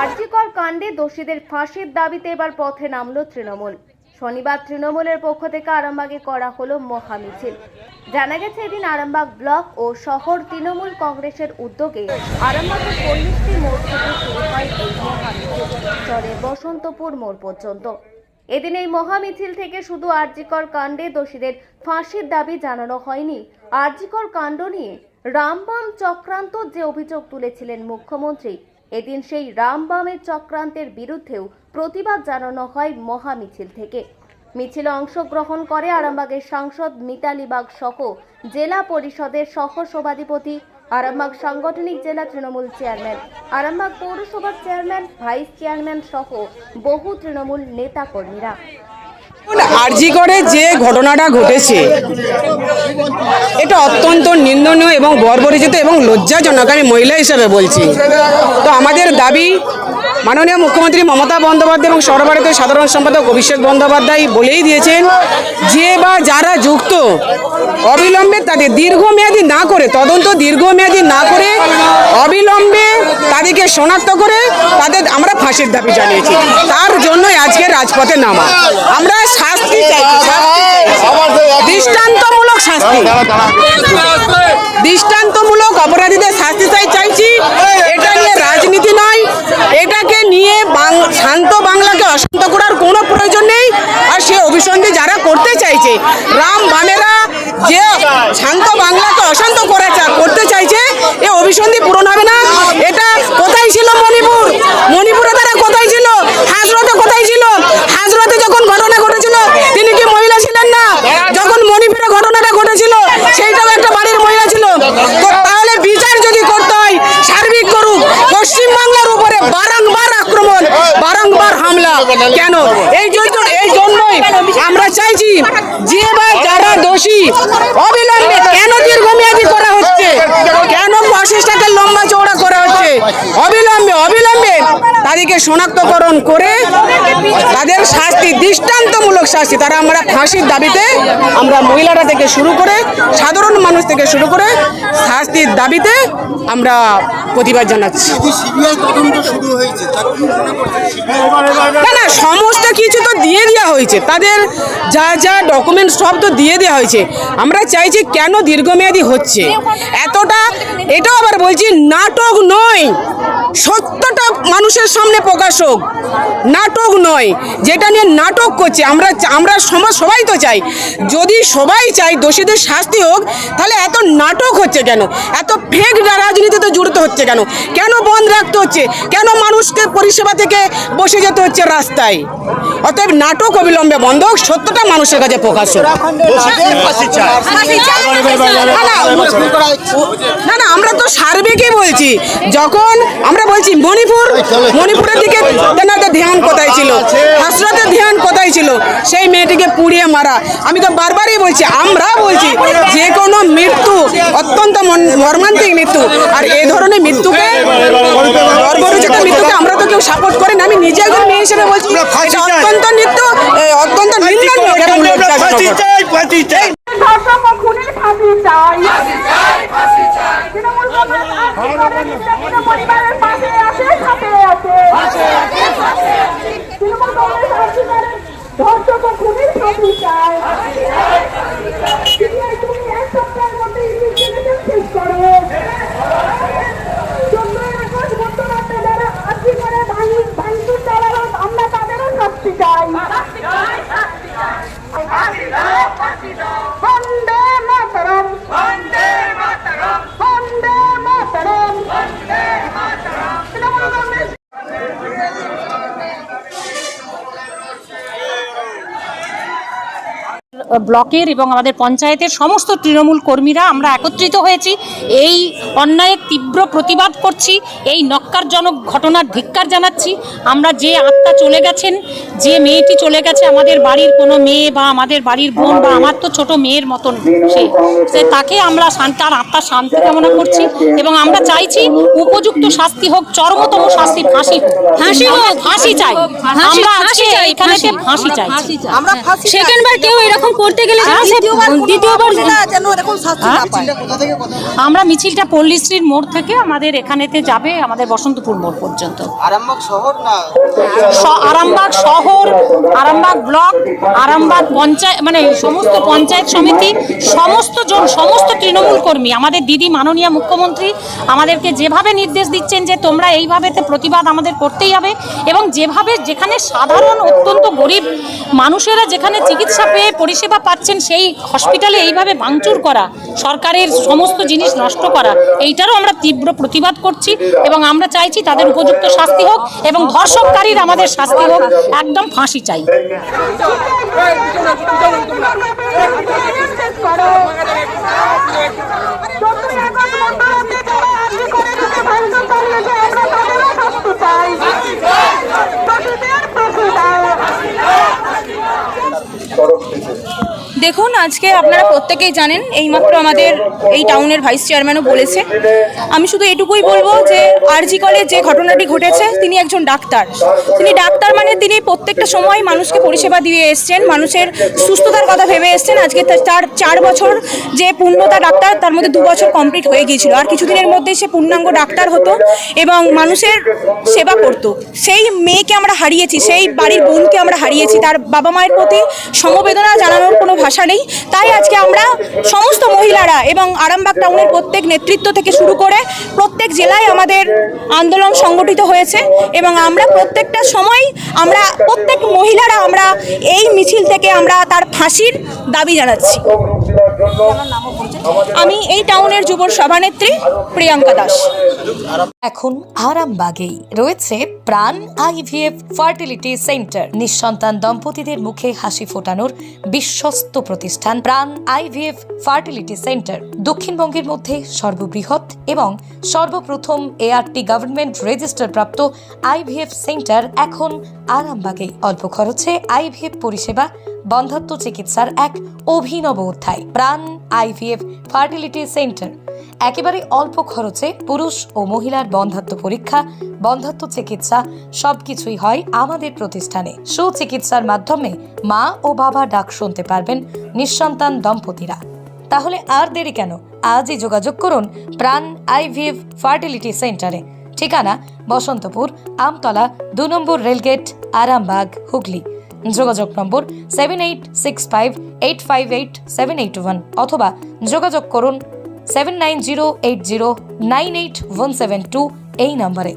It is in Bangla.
আরজিকর কাণ্ডে দোষীদের ফাঁসির দাবিতে এবার পথে নামল তৃণমূল। শনিবার তৃণমূলের পক্ষ থেকে আরামবাগে করা হলো মহামিছিল। জানা গেছে এদিন আরামবাগ ব্লক ও শহর তৃণমূল কংগ্রেসের উদ্যোগে আরামবাগে 40টি মোড় থেকে শুরু হয় এই মহামিছিল, চলে বসন্তপুর মোড় পর্যন্ত। এদিন এই মহামিছিল থেকে শুধু আরজিকর কাণ্ডে দোষীদের ফাঁসির দাবি জানানো হয়নি, আরজিকর কাণ্ড নিয়ে রামবাম চক্রান্ত যে অভিযোগ তুলেছিলেন মুখ্যমন্ত্রী, এদিন সেই রামবামের চক্রান্তের বিরুদ্ধেও প্রতিবাদ জানানো হয় মহামিছিল থেকে। মিছিলে অংশগ্রহণ করে আরামবাগের সাংসদ মিতালি বাগ সহ জেলা পরিষদের সহ সভাধিপতি, আরামবাগ সাংগঠনিক জেলা তৃণমূল চেয়ারম্যান, আরামবাগ পৌরসভার চেয়ারম্যান, ভাইস চেয়ারম্যান সহ বহু তৃণমূল নেতা কর্মীরা। আরজিকরে যে ঘটনাটা ঘটেছে এটা অত্যন্ত নিন্দনীয় এবং বর্বরিচিত এবং লজ্জাজনক। আমি মহিলা হিসেবে বলছি। তো আমাদের দাবি, মাননীয় মুখ্যমন্ত্রী মমতা বন্দ্যোপাধ্যায় এবং সর্বভারতীয় সাধারণ সম্পাদক অভিষেক বন্দ্যোপাধ্যায় বলেই দিয়েছেন যে বা যারা যুক্ত অবিলম্বে তাদের দীর্ঘমেয়াদী না করে, তদন্ত দীর্ঘমেয়াদী না করে অবিলম্বে তাদেরকে শনাক্ত করে তাদের আমরা ফাঁসির দাবি জানিয়েছি। তার জন্যই আজকে রাজপথে নামা। আমরা শাস্তি চাইছি, দৃষ্টান্তমূলক শাস্তি, দৃষ্টান্তমূলক অপরাধীদের শাস্তি চাইছি। এটা নিয়ে রাজনীতি নয়, এটাকে নিয়ে শান্ত বাংলাকে অশান্ত করার কোনো প্রয়োজন নেই। আর সে অভিসন্ধি যারা করতে চাইছে, রাম বামেরা যে শান্ত বাংলাকে অশান্ত করতে চাইছে, এ অভিসন্ধি পূরণ হবে না। এটা কোথায় ছিল মণিপুর? মণিপুরে তারা কোথায় ছিল? হাজরতে কোথায় ছিল? হাজরতে যখন ঘটনা ঘটেছিল তিনি কি মহিলা ছিলেন না? যখন মণিপুরে ঘটনাটা ঘটেছিল সেইটাও একটা বাড়ির মহিলা ছিল। তো তাহলে বিচার যদি করতে হয় সার্বিক করুক। পশ্চিমবাংলার উপরে বারংবার আক্রমণ, বারংবার হামলা কেন? এই জন্যই আমরা চাইছি যে বা যারা দোষী অবিলম্বে কেন দীর্ঘমেয়াদী করা হচ্ছে, কেন প্রসেসটাকে লম্বা চওড়া করা হচ্ছে, অবিলম্বে তাদেরকে শনাক্তকরণ করে তাদের শাস্তি, দৃষ্টান্তমূলক শাস্তি, তারা আমরা ফাঁসির দাবিতে, আমরা মহিলারা থেকে শুরু করে সাধারণ মানুষ থেকে শুরু করে শাস্তির দাবিতে আমরা প্রতিবাদ জানাচ্ছি। না, সমস্ত কিছু তো দিয়ে দেওয়া হয়েছে, তাদের যা যা ডকুমেন্ট সব তো দিয়ে দেওয়া হয়েছে। আমরা চাইছি কেন দীর্ঘমেয়াদী হচ্ছে এতটা। এটাও আবার বলছি নাটক নয়, সত্যটা মানুষের সামনে প্রকাশ হোক, নাটক নয়। যেটা নিয়ে নাটক করছে, আমরা সবাই তো চাই, যদি সবাই চাই দোষীদের শাস্তি হোক, তাহলে এত নাটক হচ্ছে কেন? এত ফেক রাজনীতিতে জড়িত হচ্ছে কেন? কেন বন্ধ রাখতে হচ্ছে? কেন মানুষকে পরিষেবা থেকে বসে যেতে হচ্ছে রাস্তায়? অতএব নাটক অবিলম্বে বন্ধ হোক, সত্যটা মানুষের কাছে প্রকাশ হোক। না, আমরা তো সার্বিকই বলছি। যখন আমরা বলছি মণিপুরের দিকে তেনাদের ধ্যান কোথায় ছিল, হাসরাতের ধ্যান কোথায় ছিল? সেই মেয়েটিকে পুড়িয়ে মারা। আমি তো বারবারই বলছি, আমরা বলছি যে কোনো মৃত্যু অত্যন্ত মর্মান্তিক মৃত্যু, আর এই ধরনের মৃত্যুকে, বর্বরোচিত মৃত্যুকে আমরা তো কেউ সাপোর্ট করি না। আমি নিজে একজন মেয়ে হিসেবে বলছি অত্যন্ত মৃত্যু, অত্যন্ত নিন্দনীয় এবং লজ্জাজনক। আমরা তাদেরও শাস্তি চাই। বন্দে মাতরম, বন্দে মাতরম, বন্দে মাতরম, বন্দে মাতরম। তৃণমূল কংগ্রেস ব্লকের এবং আমাদের পঞ্চায়েতের সমস্ত তৃণমূল কর্মীরা আমরা একত্রিত হয়েছি। এই অন্যায়ের তীব্র প্রতিবাদ করছি, এই নক্কারজনক ঘটনার ধিক্কার জানাচ্ছি। আমরা যে আত্মা চলে গেছেন, যে মেয়েটি চলে গেছে, আমাদের বাড়ির কোনো মেয়ে বা আমাদের বাড়ির বোন বা আমার তো ছোট মেয়ের মতন, সে তাকে আমরা তার আত্মার শান্তি কামনা করছি এবং আমরা চাইছি উপযুক্ত শাস্তি হোক, চরমতম শাস্তি, ফাঁসি হোক, ফাঁসি চাই। আমরা আজকে এখানে ফাঁসি চাই। সেকেন্ডবার কেউ এরকম করতে গেলে যেন সে দ্বিতীয়বার যেন এরকম শাস্তি না পায়। আমরা মিছিলটা পল্লীশ্রীর মোড় থেকে আমাদের এখানেতে যাবে আমাদের বসন্তপুর মোড় পর্যন্ত। আরামবাগ শহর না আরামবাগ শহর, আরামবাগ ব্লক, আরামবাগ পঞ্চায়েত, মানে সমস্ত পঞ্চায়েত সমিতি, সমস্ত তৃণমূল কর্মী, আমাদের দিদি মাননীয় মুখ্যমন্ত্রী আমাদেরকে যেভাবে নির্দেশ দিচ্ছেন যে তোমরা এইভাবেতে প্রতিবাদ আমাদের করতেই হবে, এবং যেভাবে যেখানে সাধারণ অত্যন্ত গরিব মানুষেরা যেখানে চিকিৎসা পেয়ে পরিষেবা পাচ্ছেন সেই হসপিটালে এইভাবে ভাঙচুর করা, সরকারের সমস্ত জিনিস নষ্ট করা, এইটারও আমরা তীব্র প্রতিবাদ করছি এবং আমরা চাইছি তাদের উপযুক্ত শাস্তি হোক এবং ধর্ষককারীর আমাদের শাস্তি হোক, একদম ফাঁসি চাই। দেখুন, আজকে আপনারা প্রত্যেকেই জানেন, এইমাত্র আমাদের এই টাউনের ভাইস চেয়ারম্যানও বলেছে। আমি শুধু এটুকুই বলবো যে আরজি কলেজ যে ঘটনাটি ঘটেছে, তিনি একজন ডাক্তার। তিনি ডাক্তার মানে তিনি প্রত্যেকটা সময় মানুষকে পরিষেবা দিয়ে এসছেন, মানুষের সুস্থতার কথা ভেবে এসছেন। আজকে তার 4 বছর যে পূর্ণতা ডাক্তার, তার মধ্যে 2 বছর কমপ্লিট হয়ে গিয়েছিল, আর কিছুদিনের মধ্যেই সে পূর্ণাঙ্গ ডাক্তার হতো এবং মানুষের সেবা করতো। সেই মেয়েকে আমরা হারিয়েছি, সেই বাড়ির বোনকে আমরা হারিয়েছি, তার বাবা মায়ের প্রতি সমবেদনা জানানোর কোনো ভাষা নেই। তাই আজকে আমরা সমস্ত মহিলারা এবং আরামবাগ টাউনের প্রত্যেক নেতৃত্ব থেকে শুরু করে প্রত্যেক জেলায় আমাদের আন্দোলন সংগঠিত হয়েছে এবং আমরা প্রত্যেকটা সময় আমরা প্রত্যেক মহিলারা আমরা এই মিছিল থেকে আমরা তার ফাঁসির দাবি জানাচ্ছি। আমি এই টাউনের যুব সভানেত্রী প্রিয়াঙ্কা দাস। এখন আরামবাগেই রয়েছে প্রাণ আইভিএফ ফার্টিলিটি সেন্টার। নিঃসন্তান দম্পতিদের মুখে হাসি ফোটানোর বিশ্বস্ত প্রতিষ্ঠান প্রাণ আইভিএফ ফার্টিলিটি সেন্টার দক্ষিণবঙ্গের মধ্যে সর্ববৃহৎ এবং সর্বপ্রথম এআরটি গভর্নমেন্ট রেজিস্টার প্রাপ্ত আইভিএফ সেন্টার এখন আরামবাগেই। অল্প খরচে আইভিএফ পরিষেবা, বন্ধ্যাত্ব চিকিৎসার এক অভিনব অধ্যায়। প্রাণ আইভিএফ ফার্টিলিটি সেন্টার একেবারে অল্প খরচে পুরুষ ও মহিলার বন্ধ্যাত্ব পরীক্ষা, বন্ধ্যাত্ব চিকিৎসা সবকিছুই হয় আমাদের প্রতিষ্ঠানে। সুচিকিৎসার মাধ্যমে মা ও বাবা ডাক শুনতে পারবেন নিঃসন্তান দম্পতিরা। তাহলে আর দেরি কেন? আজই যোগাযোগ করুন প্রাণ আইভিএফ ফার্টিলিটি সেন্টারে। ঠিকানা বসন্তপুর, আমতলা, 2 নম্বর রেলগেট, আরামবাগ, হুগলি। যোগাযোগ নম্বর 7865858781 অথবা যোগাযোগ করুন 7908098172 এই নম্বরে।